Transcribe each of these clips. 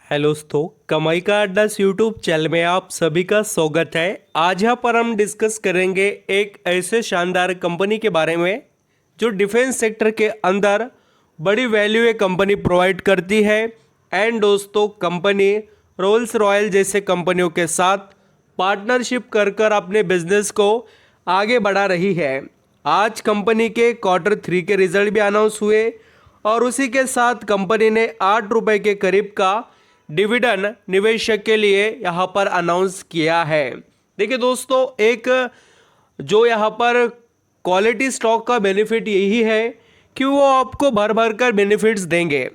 Hello दोस्तों, कमाई का अड्डा यूट्यूब चैनल में आप सभी का स्वागत है। आज यहाँ पर हम डिस्कस करेंगे एक ऐसे शानदार कंपनी के बारे में जो डिफेंस सेक्टर के अंदर बड़ी वैल्यू एक कंपनी प्रोवाइड करती है। एंड दोस्तों, कंपनी रोल्स रॉयल जैसे कंपनियों के साथ पार्टनरशिप कर कर अपने बिजनेस को आगे बढ़ा रही है। आज कंपनी के Q3 के रिजल्ट भी अनाउंस हुए और उसी के साथ कंपनी ने 8 रुपये के करीब का डिविडेंड निवेशक के लिए यहाँ पर अनाउंस किया है। देखिए दोस्तों, एक जो यहाँ पर क्वालिटी स्टॉक का बेनिफिट यही है कि वो आपको भर भर कर बेनिफिट्स देंगे।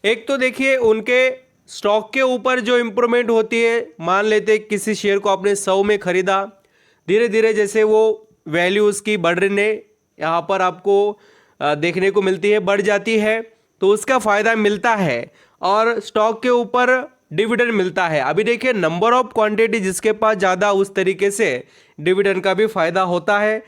एक तो देखिए, उनके स्टॉक के ऊपर जो इम्प्रूवमेंट होती है, मान लेते किसी शेयर को आपने 100 में ख़रीदा, धीरे धीरे जैसे वो वैल्यू उसकी बढ़ने यहाँ पर आपको देखने को मिलती है, बढ़ जाती है, तो उसका फ़ायदा मिलता है और स्टॉक के ऊपर डिविडेंड मिलता है। अभी देखिए, नंबर ऑफ क्वांटिटी जिसके पास ज़्यादा, उस तरीके से डिविडेंड का भी फ़ायदा होता है।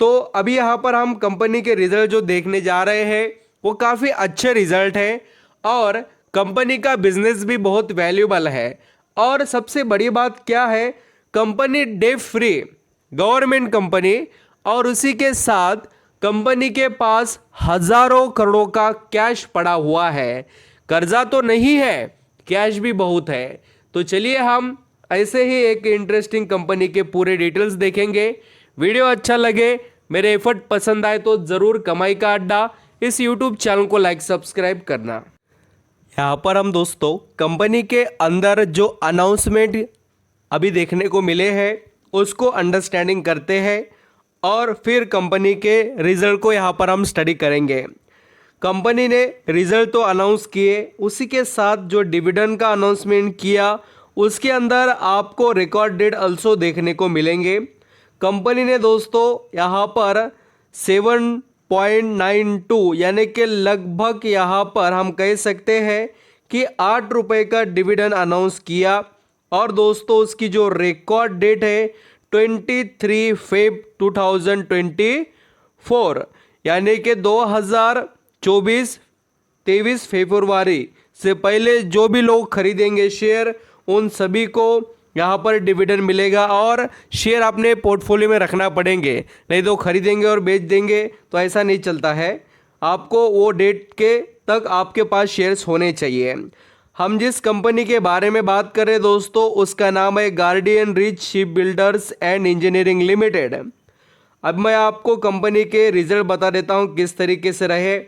तो अभी यहाँ पर हम कंपनी के रिजल्ट जो देखने जा रहे हैं वो काफ़ी अच्छे रिजल्ट हैं और कंपनी का बिजनेस भी बहुत वैल्यूबल है। और सबसे बड़ी बात क्या है, company debt free government company और उसी के साथ कंपनी के पास हजारों करोड़ों का कैश पड़ा हुआ है। कर्जा तो नहीं है, कैश भी बहुत है। तो चलिए हम ऐसे ही एक इंटरेस्टिंग कंपनी के पूरे डिटेल्स देखेंगे। वीडियो अच्छा लगे, मेरे एफर्ट पसंद आए तो ज़रूर कमाई का अड्डा इस यूट्यूब चैनल को लाइक सब्सक्राइब करना। यहाँ पर हम दोस्तों कंपनी के अंदर जो अनाउंसमेंट अभी देखने को मिले हैं उसको अंडरस्टैंडिंग करते हैं और फिर कंपनी के रिजल्ट को यहाँ पर हम स्टडी करेंगे। कंपनी ने रिजल्ट तो अनाउंस किए, उसी के साथ जो डिविडेंड का अनाउंसमेंट किया उसके अंदर आपको रिकॉर्ड डेट अल्सो देखने को मिलेंगे। कंपनी ने दोस्तों यहाँ पर 7.92 यानी कि लगभग यहाँ पर हम कह सकते हैं कि 8 रुपये का डिविडेंड अनाउंस किया और दोस्तों उसकी जो रिकॉर्ड डेट है 23 फेब 2024 यानी कि 23 फरवरी से पहले जो भी लोग खरीदेंगे शेयर, उन सभी को यहाँ पर डिविडेंड मिलेगा और शेयर अपने पोर्टफोलियो में रखना पड़ेंगे, नहीं तो खरीदेंगे और बेच देंगे तो ऐसा नहीं चलता है। आपको वो डेट के तक आपके पास शेयर्स होने चाहिए। हम जिस कंपनी के बारे में बात कर रहे हैं दोस्तों, उसका नाम है guardian rich ship builders and engineering limited. अब मैं आपको कंपनी के रिजल्ट बता देता हूँ किस तरीके से रहे।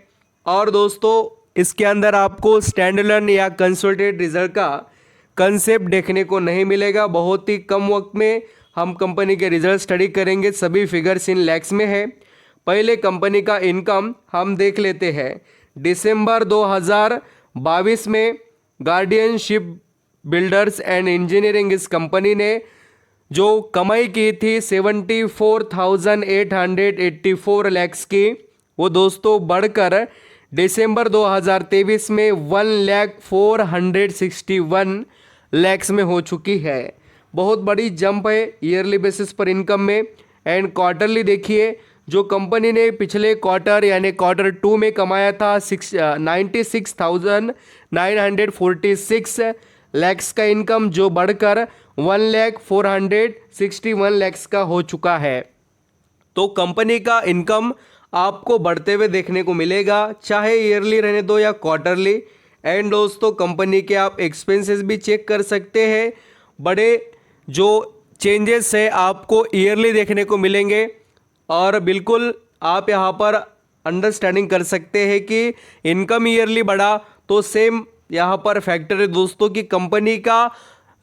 और दोस्तों, इसके अंदर आपको स्टैंड अलोन या कंसोलिडेटेड रिजल्ट का कंसेप्ट देखने को नहीं मिलेगा। बहुत ही कम वक्त में हम कंपनी के रिजल्ट स्टडी करेंगे, सभी फिगर्स इन लैक्स में है। पहले कंपनी का इनकम हम देख लेते हैं। दिसंबर 2022 में guardian ship builders and engineering इस कंपनी ने जो कमाई की थी 74,884 लैक्स की, वो दोस्तों बढ़कर दिसंबर 2023 में 1,04,61 लैक्स में हो चुकी है। बहुत बड़ी जंप है ईयरली बेसिस पर इनकम में। एंड क्वार्टरली देखिए, जो कंपनी ने पिछले क्वार्टर यानी Q2 में कमाया था 96,946 लैक्स का इनकम, जो बढ़कर 1,04,61 लैक्स का हो चुका है। तो कंपनी का इनकम आपको बढ़ते हुए देखने को मिलेगा, चाहे ईयरली रहने दो या क्वार्टरली। एंड दोस्तों, कंपनी के आप एक्सपेंसेस भी चेक कर सकते हैं। बड़े जो चेंजेस है आपको ईयरली देखने को मिलेंगे और बिल्कुल आप यहाँ पर अंडरस्टैंडिंग कर सकते हैं कि इनकम ईयरली बढ़ा तो सेम यहाँ पर फैक्टर है दोस्तों कि कंपनी का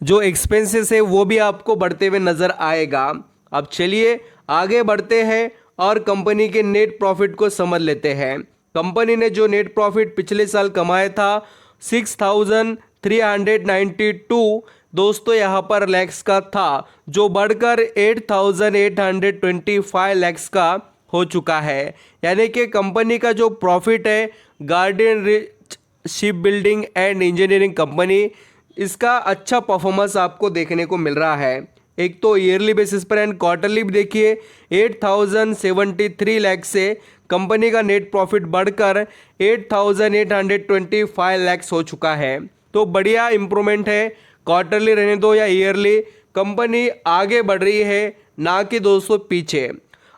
जो एक्सपेंसेस है वो भी आपको बढ़ते हुए नज़र आएगा। अब चलिए आगे बढ़ते हैं और कंपनी के नेट प्रॉफिट को समझ लेते हैं। कंपनी ने जो नेट प्रॉफिट पिछले साल कमाया था 6,392 दोस्तों यहाँ पर लैक्स का था, जो बढ़कर 8,825 लैक्स का हो चुका है। यानी कि कंपनी का जो प्रॉफिट है, guardian rich ship building and engineering company, इसका अच्छा परफॉर्मेंस आपको देखने को मिल रहा है। एक तो ईयरली बेसिस पर एंड क्वार्टरली भी देखिए 8,073 लैक्स से कंपनी का नेट प्रॉफिट बढ़कर 8,825 लैक्स हो चुका है। तो बढ़िया इम्प्रूवमेंट है। क्वार्टरली रहने दो या ईयरली, कंपनी आगे बढ़ रही है, ना कि दोस्तों पीछे।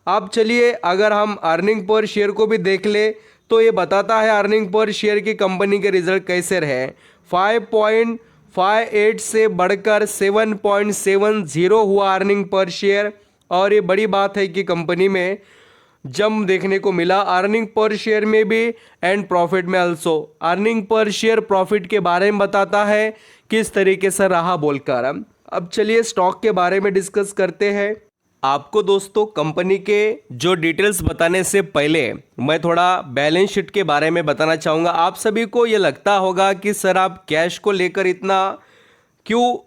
अब चलिए अगर हम अर्निंग पर शेयर को भी देख ले तो ये बताता है अर्निंग पर शेयर की कंपनी के रिजल्ट कैसे रहे। 5.58 से बढ़कर 7.70 हुआ अर्निंग पर शेयर। और ये बड़ी बात है कि कंपनी में जंप देखने को मिला अर्निंग पर शेयर में भी एंड प्रॉफिट में also. Earning per share profit के बारे में बताता है किस तरीके से रहा बोलकर। अब चलिए स्टॉक के बारे में डिस्कस करते हैं। आपको दोस्तों कंपनी के जो डिटेल्स बताने से पहले मैं थोड़ा बैलेंस शीट के बारे में बताना चाहूँगा। आप सभी को ये लगता होगा कि सर आप कैश को लेकर इतना क्यों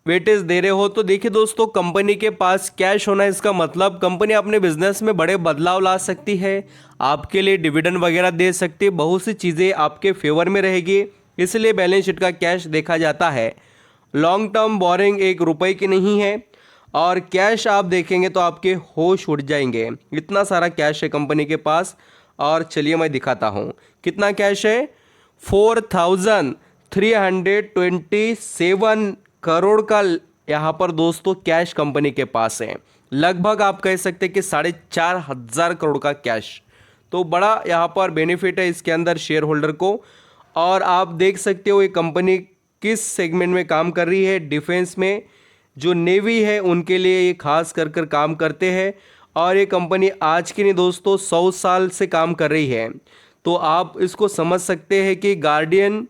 वेटेज दे रहे हो। तो देखिए दोस्तों, कंपनी के पास कैश होना इसका मतलब कंपनी अपने बिजनेस में बड़े बदलाव ला सकती है, आपके लिए डिविडेंड वगैरह दे सकती है, बहुत सी चीज़ें आपके फेवर में रहेगी, इसलिए बैलेंस शीट का कैश देखा जाता है। लॉन्ग टर्म बोरिंग 1 रुपए की नहीं है और कैश आप देखेंगे तो आपके होश उड़ जाएंगे, इतना सारा कैश है कंपनी के पास। और चलिए मैं दिखाता हूँ कितना कैश है। 4,327 करोड़ का यहाँ पर दोस्तों कैश कंपनी के पास है। लगभग आप कह सकते हैं कि 4,500 करोड़ का कैश। तो बड़ा यहाँ पर बेनिफिट है इसके अंदर शेयर होल्डर को। और आप देख सकते हो ये कंपनी किस सेगमेंट में काम कर रही है। डिफेंस में जो नेवी है उनके लिए ये खास कर काम करते हैं। और ये कंपनी आज की नहीं दोस्तों 100 साल से काम कर रही है। तो आप इसको समझ सकते हैं कि guardian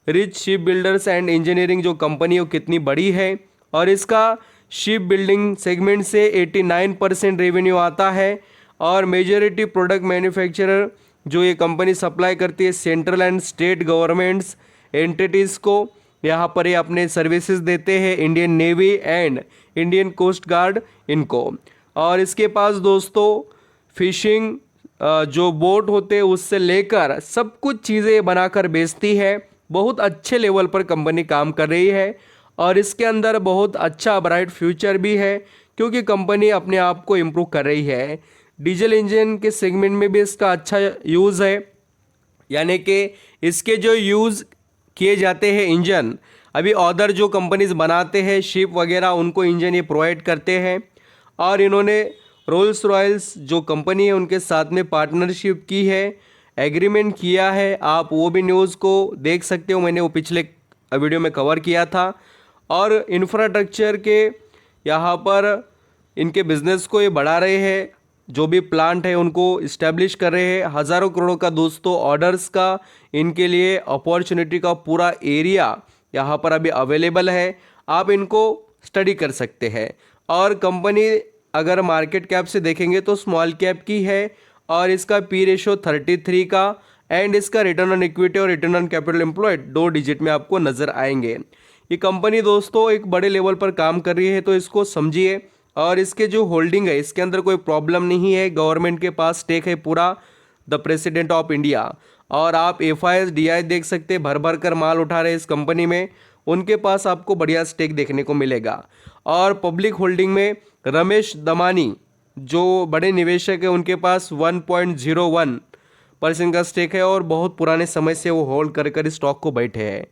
rich ship builders and engineering जो कंपनी है वो कितनी बड़ी है। और इसका शिप बिल्डिंग सेगमेंट से 89% रेवेन्यू आता है। और मेजॉरिटी प्रोडक्ट मैन्युफैक्चरर जो ये कंपनी सप्लाई करती है central and state governments entities को, यहाँ पर ये अपने सर्विसेज देते हैं Indian Navy and Indian Coast Guard इनको। और इसके पास दोस्तों फिशिंग जो बोट होते हैं उससे लेकर सब कुछ चीज़ें बनाकर बेचती है। बहुत अच्छे लेवल पर कंपनी काम कर रही है और इसके अंदर बहुत अच्छा ब्राइट फ्यूचर भी है क्योंकि कंपनी अपने आप को इम्प्रूव कर रही है। डीजल इंजन के सेगमेंट में भी इसका अच्छा यूज़ है, यानी कि इसके जो यूज़ किए जाते हैं इंजन, अभी अदर जो कंपनीज बनाते हैं शिप वगैरह उनको इंजन ये प्रोवाइड करते हैं। और इन्होंने रोल्स रॉयल्स जो कंपनी है उनके साथ में पार्टनरशिप की है, एग्रीमेंट किया है। आप वो भी न्यूज़ को देख सकते हो, मैंने वो पिछले वीडियो में कवर किया था। और इंफ्रास्ट्रक्चर के यहाँ पर इनके बिजनेस को ये बढ़ा रहे हैं, जो भी प्लांट है उनको इस्टेब्लिश कर रहे हैं। हज़ारों करोड़ों का दोस्तों ऑर्डर्स का इनके लिए अपॉर्चुनिटी का पूरा एरिया यहाँ पर अभी अवेलेबल है, आप इनको स्टडी कर सकते हैं। और कंपनी अगर मार्केट कैप से देखेंगे तो स्मॉल कैप की है और इसका पी रेशो 33 का एंड इसका रिटर्न ऑन इक्विटी और return on capital employed 2 digit में आपको नज़र आएंगे। ये कंपनी दोस्तों एक बड़े लेवल पर काम कर रही है तो इसको समझिए। और इसके जो होल्डिंग है इसके अंदर कोई प्रॉब्लम नहीं है, गवर्नमेंट के पास स्टेक है पूरा, द प्रेसिडेंट ऑफ इंडिया। और आप FIS DI देख सकते हैं, भर भर कर माल उठा रहे इस कंपनी में, उनके पास आपको बढ़िया स्टेक देखने को मिलेगा। और पब्लिक होल्डिंग में रमेश दमानी जो बड़े निवेशक है उनके पास 1.01% का स्टेक है और बहुत पुराने समय से वो होल्ड कर कर स्टॉक को बैठे हैं।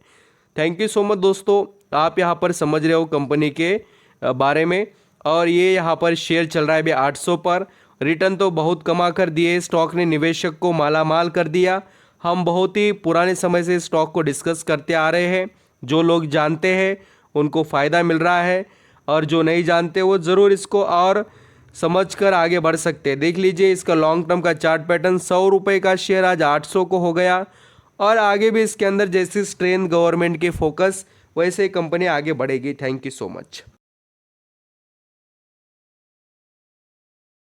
थैंक यू सो मच दोस्तों, आप यहाँ पर समझ रहे हो कंपनी के बारे में। और ये यहाँ पर शेयर चल रहा है अभी 800 पर। रिटर्न तो बहुत कमा कर दिए, स्टॉक ने निवेशक को मालामाल कर दिया। हम बहुत ही पुराने समय से स्टॉक को डिस्कस करते आ रहे हैं, जो लोग जानते हैं उनको फ़ायदा मिल रहा है और जो नहीं जानते वो ज़रूर इसको और समझकर आगे बढ़ सकते हैं। देख लीजिए इसका लॉन्ग टर्म का चार्ट पैटर्न, 100 रुपये का शेयर आज 800 को हो गया। और आगे भी इसके अंदर जैसी स्ट्रेंथ गवर्नमेंट के फोकस वैसे कंपनी आगे बढ़ेगी। Thank you so much.